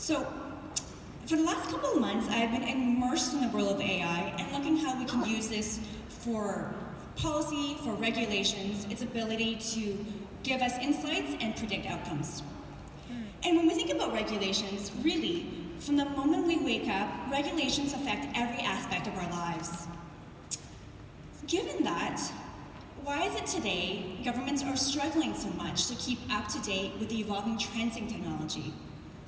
So, for the last couple of months, I've been immersed in the world of AI and looking how we can use this for policy, for regulations, its ability to give us insights and predict outcomes. And when we think about regulations, really, from the moment we wake up, regulations affect every aspect of our lives. Given that, why is it today governments are struggling so much to keep up to date with the evolving trends in technology?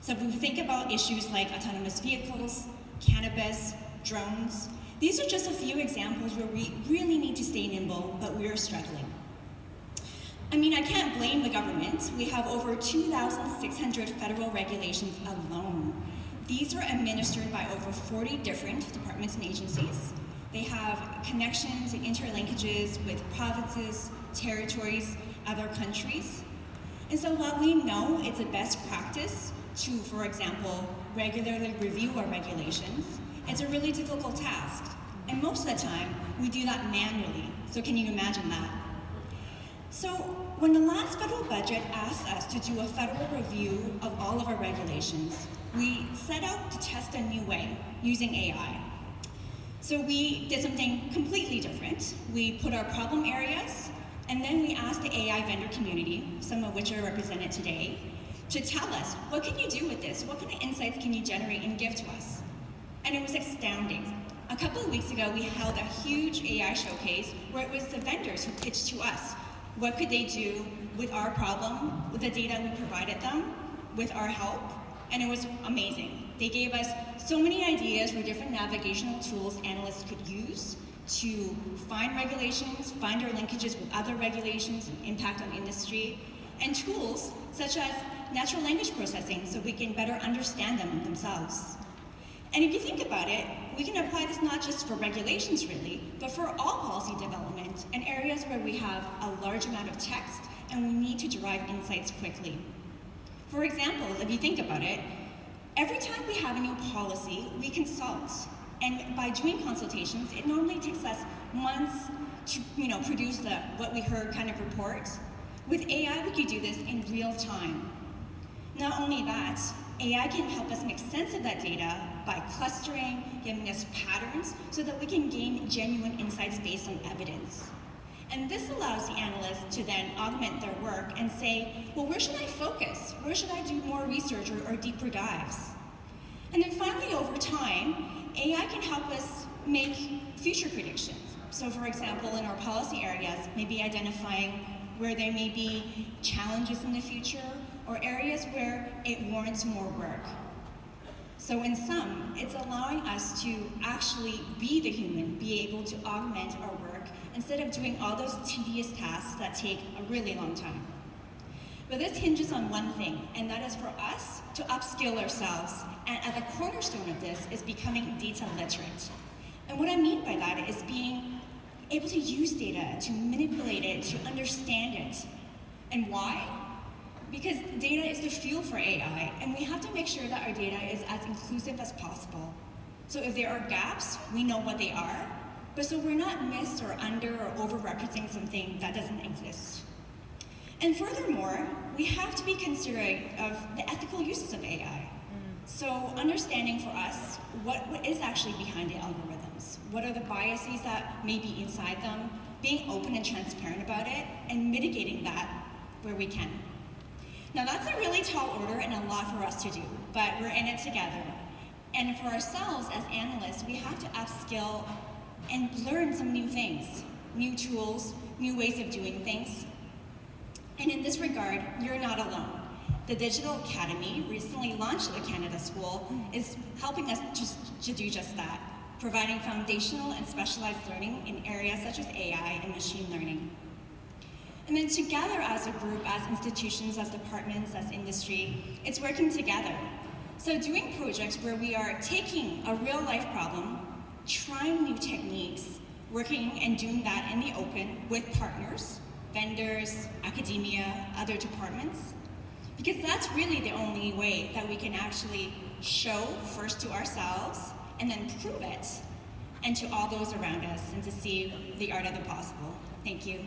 So if we think about issues like autonomous vehicles, cannabis, drones, these are just a few examples where we really need to stay nimble, but we are struggling. I mean, I can't blame the government. We have over 2,600 federal regulations alone. These are administered by over 40 different departments and agencies. They have connections and interlinkages with provinces, territories, other countries. And so while we know it's a best practice to, for example, regularly review our regulations, it's a really difficult task. And most of the time, we do that manually. So can you imagine that? So when the last federal budget asked us to do a federal review of all of our regulations, we set out to test a new way using AI. So we did something completely different. We put our problem areas, and then we asked the AI vendor community, some of which are represented today, to tell us, what can you do with this? What kind of insights can you generate and give to us? And it was astounding. A couple of weeks ago, we held a huge AI showcase where it was the vendors who pitched to us. What could they do with our problem, with the data we provided them, with our help? And it was amazing. They gave us so many ideas for different navigational tools analysts could use to find regulations, find our linkages with other regulations and impact on industry, and tools such as natural language processing so we can better understand them themselves. And if you think about it, we can apply this not just for regulations really, but for all policy development in areas where we have a large amount of text and we need to derive insights quickly. For example, if you think about it, every time we have a new policy, we consult. And by doing consultations, it normally takes us months to produce the what we heard kind of report. With AI, we could do this in real time. Not only that, AI can help us make sense of that data by clustering, giving us patterns, so that we can gain genuine insights based on evidence. And this allows the analysts to then augment their work and say, well, where should I focus? Where should I do more research or deeper dives? And then finally, over time, AI can help us make future predictions. So for example, in our policy areas, maybe identifying where there may be challenges in the future or areas where it warrants more work. So in sum, it's allowing us to actually be the human, be able to augment our work instead of doing all those tedious tasks that take a really long time. But this hinges on one thing, and that is for us to upskill ourselves. And at the cornerstone of this is becoming data literate. And what I mean by that is being able to use data, to manipulate it, to understand it. And why? Because data is the fuel for AI, and we have to make sure that our data is as inclusive as possible. So if there are gaps, we know what they are, but so we're not missed or under or over-representing something that doesn't exist. And furthermore, we have to be considerate of the ethical uses of AI. So understanding for us what is actually behind the algorithms, what are the biases that may be inside them, being open and transparent about it, and mitigating that where we can. Now that's a really tall order and a lot for us to do, but we're in it together. And for ourselves as analysts, we have to upskill and learn some new things, new tools, new ways of doing things. And in this regard, you're not alone. The Digital Academy, recently launched at the Canada School, is helping us to do just that, providing foundational and specialized learning in areas such as AI and machine learning. And then together as a group, as institutions, as departments, as industry, it's working together. So doing projects where we are taking a real life problem, trying new techniques, working and doing that in the open with partners, vendors, academia, other departments, because that's really the only way that we can actually show first to ourselves and then prove it, and to all those around us, and to see the art of the possible. Thank you.